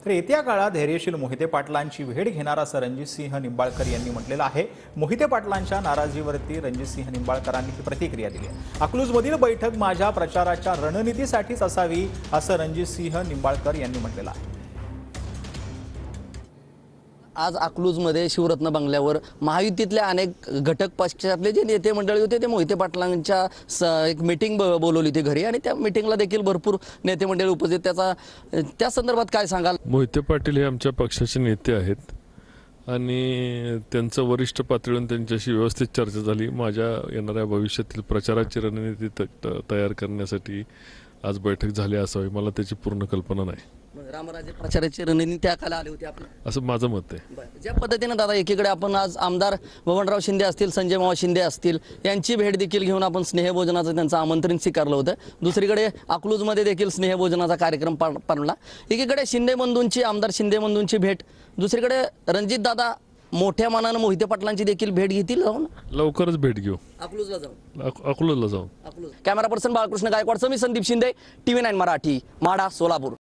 तर येत्या काळात धैर्यशील मोहिते पाटलांची भेट घेणार असं रणजितसिंह निंबाळकर यांनी म्हटलेलं आहे। मोहिते पाटलांच्या नाराजीवरती रणजितसिंह निंबाळकरांनी ही प्रतिक्रिया दिली आहे। अकलूजमधील बैठक माझ्या प्रचाराच्या रणनीतीसाठीच असावी असं रणजितसिंह निंबाळकर यांनी म्हटलेलं आहे। आज अकलूजमध्ये शिवरत्न बंगल्यावर महायुतीतले अनेक घटक पक्षातले जे नेते मंडळी होते ते मोहिते पाटलांच्या एक मीटिंग बोलवली होती घरी आणि त्या मीटिंगला देखील भरपूर नेते मंडळी उपस्थित त्या संदर्भात काय सांगाल? मोहिते पाटील हे आमच्या पक्षाचे नेते आहेत आणि त्यांचं वरिष्ठ पातळीवर त्यांच्याशी व्यवस्थित चर्चा झाली। माझ्या येणाऱ्या भविष्यातील प्रचाराची रणनीती तयार करण्यासाठी आज बैठक झाली असावी, मला त्याची पूर्ण कल्पना नाही। रामराजे प्रचाराची रणनीती त्या काला आली होती आपलं, असं माझं मत आहे। ज्या पद्धतीने दादा एकीकडे आपण आज आमदार बबनराव शिंदे असतील, संजय मामा शिंदे असतील यांची भेट देखील घेऊन आपण स्नेहभोजनाचं त्यांचं आमंत्रण स्वीकारलं होतं। दुसरीकडे अकलूजमध्ये देखील स्नेहभोजनाचा कार्यक्रम पाळला। एकीकडे शिंदे बंधूंची, आमदार शिंदे बंधूंची भेट, दुसरीकडे रणजित दादा मोठ्या मनानं मोहिते पाटलांची देखील भेट घेतील। जाऊन लवकरच भेट घेऊ, अकलूजला जाऊन अकलूजला जाऊन। कॅमेरा पर्सन बाळकृष्ण गायकवाड, मी संदीप शिंदे, TV9 मराठी, माढा, सोलापूर।